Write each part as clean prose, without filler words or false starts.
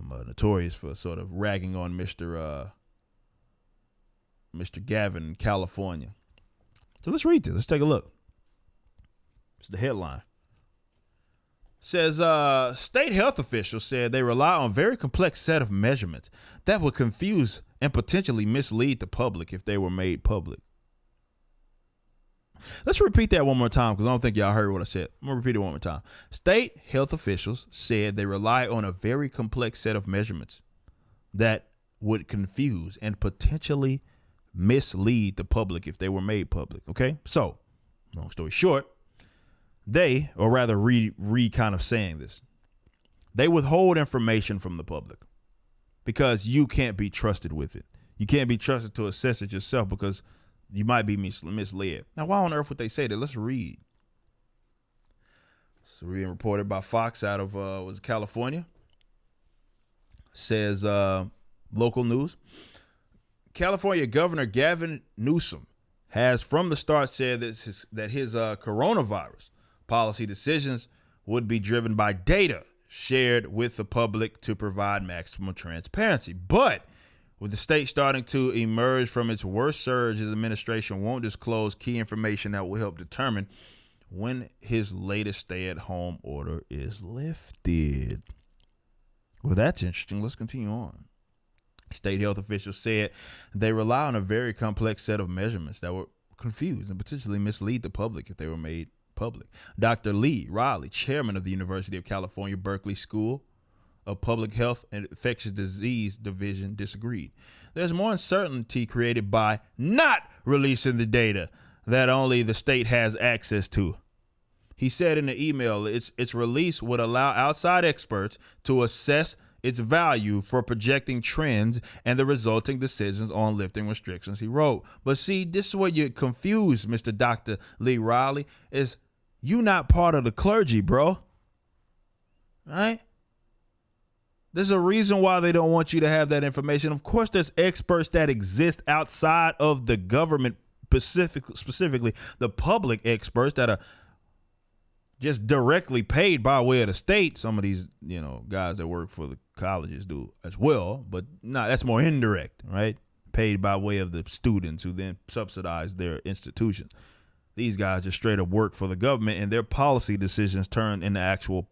notorious for sort of ragging on Mr. Gavin in California. So let's read this. Let's take a look. It's the headline. It says, state health officials said they rely on a very complex set of measurements that would confuse and potentially mislead the public if they were made public. Let's repeat that one more time because I don't think y'all heard what I said. I'm going to repeat it one more time. State health officials said they rely on a very complex set of measurements that would confuse and potentially mislead the public if they were made public. Okay, so long story short, they, or rather kind of saying this, they withhold information from the public because you can't be trusted with it. You can't be trusted to assess it yourself because you might be misled. Now, why on earth would they say that? Let's read. So being reported by Fox out of California. Says local news. California Governor Gavin Newsom has from the start said that his coronavirus policy decisions would be driven by data shared with the public to provide maximum transparency. But with the state starting to emerge from its worst surge, his administration won't disclose key information that will help determine when his latest stay-at-home order is lifted. Well, that's interesting. Let's continue on. State health officials said they rely on a very complex set of measurements that would confuse and potentially mislead the public if they were made public. Dr. Lee Riley, chairman of the University of California, Berkeley School of Public Health and Infectious Disease Division, disagreed. There's more uncertainty created by not releasing the data that only the state has access to. He said in the email, its release would allow outside experts to assess its value for projecting trends and the resulting decisions on lifting restrictions, he wrote. But see, this is where you're confused, Mr. Dr. Lee Riley, is you not part of the clergy, bro. Right? There's a reason why they don't want you to have that information. Of course, there's experts that exist outside of the government, specifically the public experts that are just directly paid by way of the state. Some of these, guys that work for the colleges do as well, but that's more indirect, right? Paid by way of the students who then subsidize their institutions. These guys just straight up work for the government, and their policy decisions turn into actual,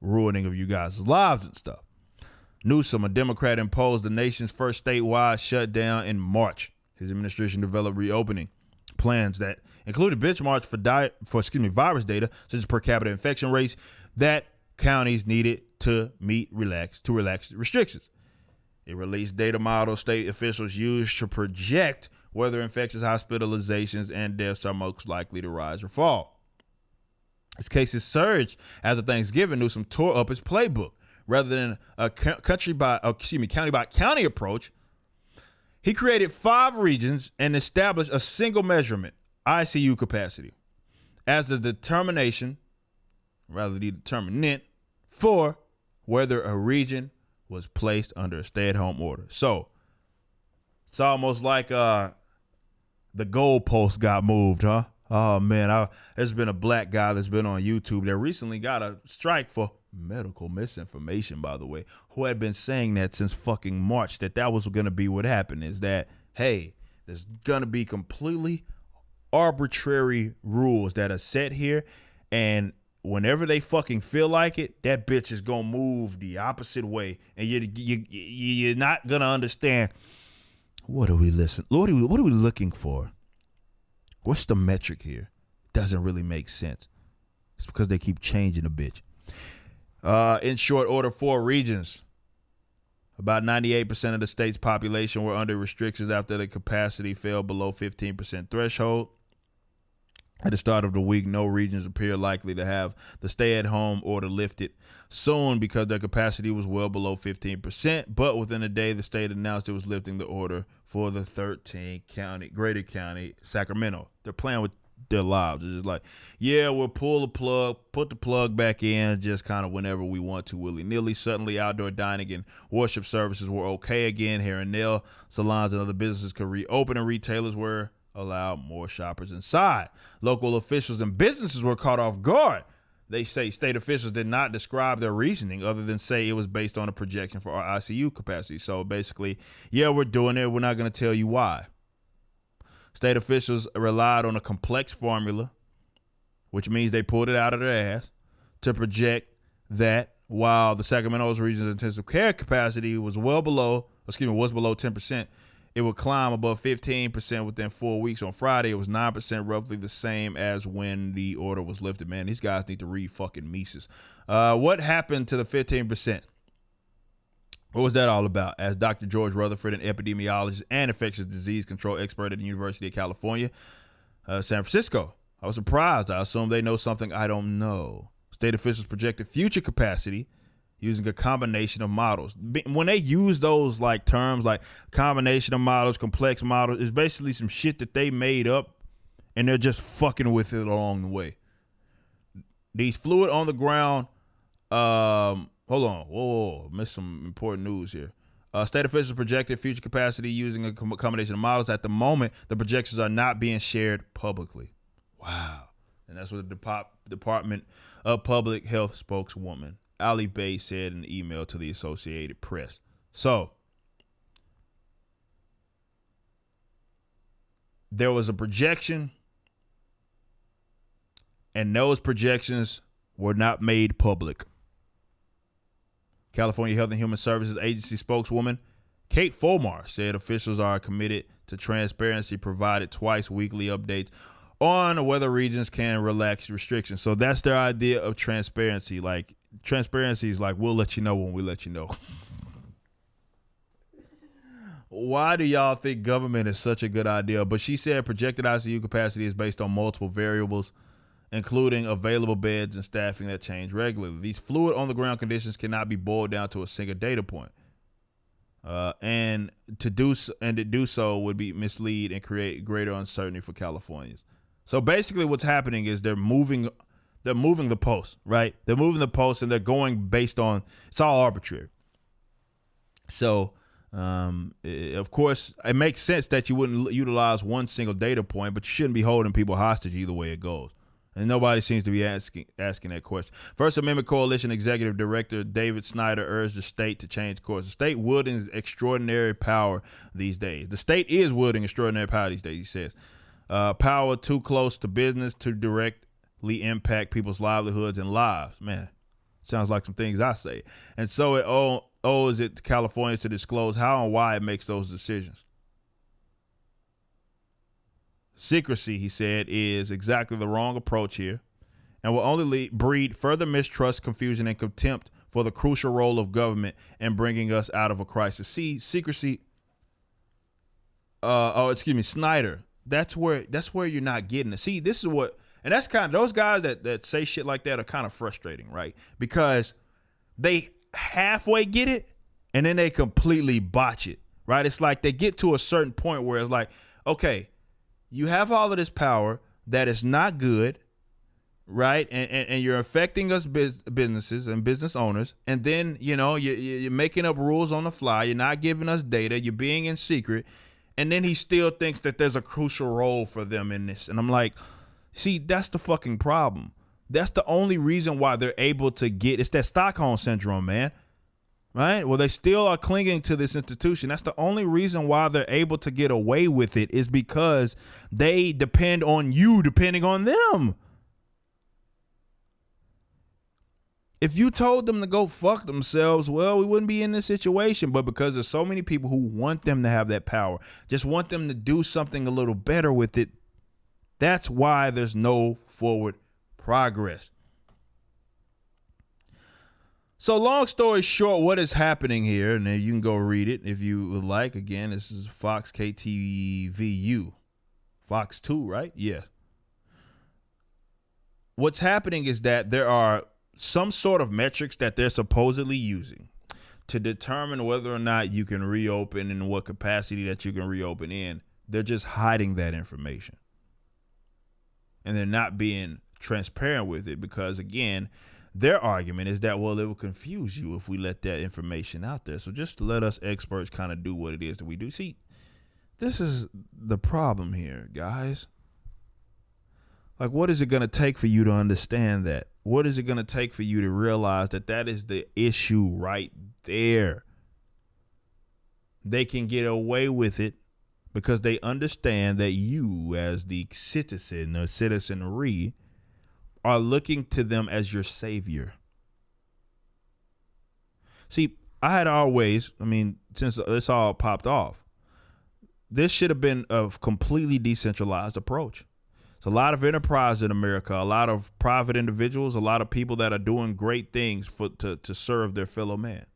ruining of you guys' lives and stuff. Newsom, a Democrat, imposed the nation's first statewide shutdown in March. His administration developed reopening plans that included benchmarks for virus data, such as per capita infection rates, that counties needed to relax restrictions. It released data models state officials used to project whether infectious hospitalizations and deaths are most likely to rise or fall. As cases surged after Thanksgiving, Newsom tore up his playbook. Rather than a county by county approach, he created 5 regions and established a single measurement, ICU capacity, as the determinant for whether a region was placed under a stay-at-home order. So it's almost like the goalpost got moved, huh? Oh, man, there's been a black guy that's been on YouTube that recently got a strike for medical misinformation, by the way, who had been saying that since fucking March, that was going to be what happened, is that, hey, there's going to be completely arbitrary rules that are set here, and whenever they fucking feel like it, that bitch is going to move the opposite way, and you're not going to understand, what are we looking for? What's the metric here? Doesn't really make sense. It's because they keep changing a bitch. In short order, 4 regions. About 98% of the state's population were under restrictions after the capacity fell below 15% threshold. At the start of the week, no regions appear likely to have the stay-at-home order lifted soon because their capacity was well below 15%. But within a day, the state announced it was lifting the order for the greater county, Sacramento. They're playing with their lives. It's just like, yeah, we'll pull the plug, put the plug back in, just kind of whenever we want to, willy-nilly. Suddenly, outdoor dining and worship services were okay again. Hair and nail salons and other businesses could reopen, and retailers were allowed more shoppers inside. Local officials and businesses were caught off guard. They say state officials did not describe their reasoning other than say it was based on a projection for our ICU capacity. So basically, yeah, we're doing it. We're not going to tell you why. State officials relied on a complex formula, which means they pulled it out of their ass, to project that while the Sacramento region's intensive care capacity was below 10%, it would climb above 15% within 4 weeks. On Friday, it was 9%, roughly the same as when the order was lifted. Man, these guys need to read fucking Mises. What happened to the 15%? What was that all about? As Dr. George Rutherford, an epidemiologist and infectious disease control expert at the University of California, San Francisco. I was surprised. I assume they know something I don't know. State officials projected future capacity using a combination of models. When they use those like terms like combination of models, complex models, it's basically some shit that they made up and they're just fucking with it along the way. These fluid on the ground, hold on, whoa, missed some important news here. State officials projected future capacity using a combination of models. At the moment, the projections are not being shared publicly. Wow. And that's what the Department of Public Health spokeswoman Ali Bay said in an email to the Associated Press. So there was a projection, and those projections were not made public. California Health and Human Services Agency spokeswoman Kate Fulmar said officials are committed to transparency, provided twice weekly updates on whether regions can relax restrictions. So that's their idea of transparency. Like, transparency is like, we'll let you know when we let you know. Why do y'all think government is such a good idea? But she said projected ICU capacity is based on multiple variables, including available beds and staffing that change regularly. These fluid on-the-ground conditions cannot be boiled down to a single data point. And to do so would be mislead and create greater uncertainty for Californians. So basically what's happening is they're moving the post, right? They're moving the post and they're going based on, it's all arbitrary. So, of course, it makes sense that you wouldn't utilize one single data point, but you shouldn't be holding people hostage either way it goes. And nobody seems to be asking that question. First Amendment Coalition Executive Director David Snyder urged the state to change course. The state wielding extraordinary power these days. The state is wielding extraordinary power these days, he says. Power too close to business to directly impact people's livelihoods and lives. Man, sounds like some things I say. And so it owes it to Californians to disclose how and why it makes those decisions. Secrecy, he said, is exactly the wrong approach here and will only breed further mistrust, confusion, and contempt for the crucial role of government in bringing us out of a crisis. See, secrecy, Snyder, that's where you're not getting it. See, this is what, and that's kind of, those guys that say shit like that are kind of frustrating, right? Because they halfway get it and then they completely botch it, right? It's like they get to a certain point where it's like, okay, you have all of this power that is not good, right? And you're affecting us businesses and business owners. And then, you're making up rules on the fly. You're not giving us data. You're being in secret. And then he still thinks that there's a crucial role for them in this. And I'm like, see, that's the fucking problem. That's the only reason why they're able to it's that Stockholm syndrome, man. Right? Well, they still are clinging to this institution. That's the only reason why they're able to get away with it, is because they depend on you depending on them. If you told them to go fuck themselves, well, we wouldn't be in this situation. But because there's so many people who want them to have that power, just want them to do something a little better with it, that's why there's no forward progress. So long story short, what is happening here, and you can go read it if you would like. Again, this is Fox KTVU. Fox 2, right? Yeah. What's happening is that there are some sort of metrics that they're supposedly using to determine whether or not you can reopen and what capacity that you can reopen in. They're just hiding that information. And they're not being transparent with it because, again, their argument is that, well, it will confuse you if we let that information out there. So just let us experts kind of do what it is that we do. See, this is the problem here, guys. Like, what is it going to take for you to understand that? What is it going to take for you to realize that that is the issue right there? They can get away with it because they understand that you, as the citizen or citizenry, are looking to them as your savior. See, I had always, since this all popped off, this should have been a completely decentralized approach. It's a lot of enterprise in America, a lot of private individuals, a lot of people that are doing great things to serve their fellow man.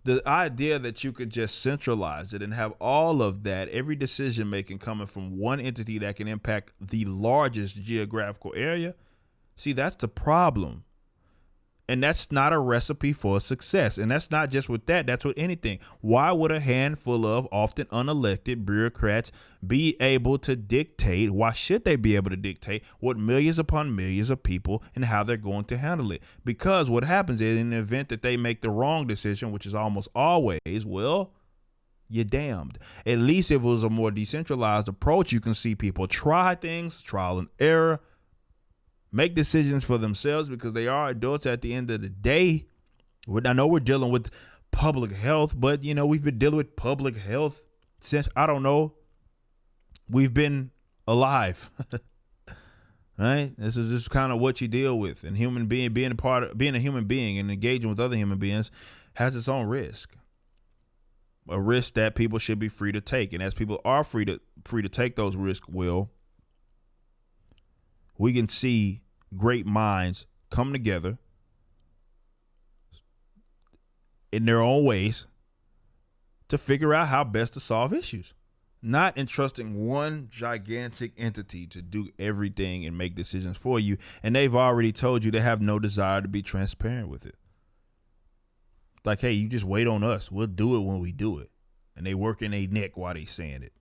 The idea that you could just centralize it and have all of that, every decision making coming from one entity that can impact the largest geographical area, see, that's the problem. And that's not a recipe for success. And that's not just with that. That's with anything. Why would a handful of often unelected bureaucrats be able to dictate? Why should they be able to dictate what millions upon millions of people and how they're going to handle it? Because what happens is, in the event that they make the wrong decision, which is almost always, well, you're damned. At least if it was a more decentralized approach, you can see people try things, trial and error, make decisions for themselves because they are adults at the end of the day. I know we're dealing with public health, but, we've been dealing with public health since, we've been alive. Right? This is just kind of what you deal with. And being a human being and engaging with other human beings has its own risk. A risk that people should be free to take. And as people are free to take those risks, we can see great minds come together in their own ways to figure out how best to solve issues, not entrusting one gigantic entity to do everything and make decisions for you. And they've already told you they have no desire to be transparent with it. Like, hey, you just wait on us. We'll do it when we do it. And they working their neck while they saying it.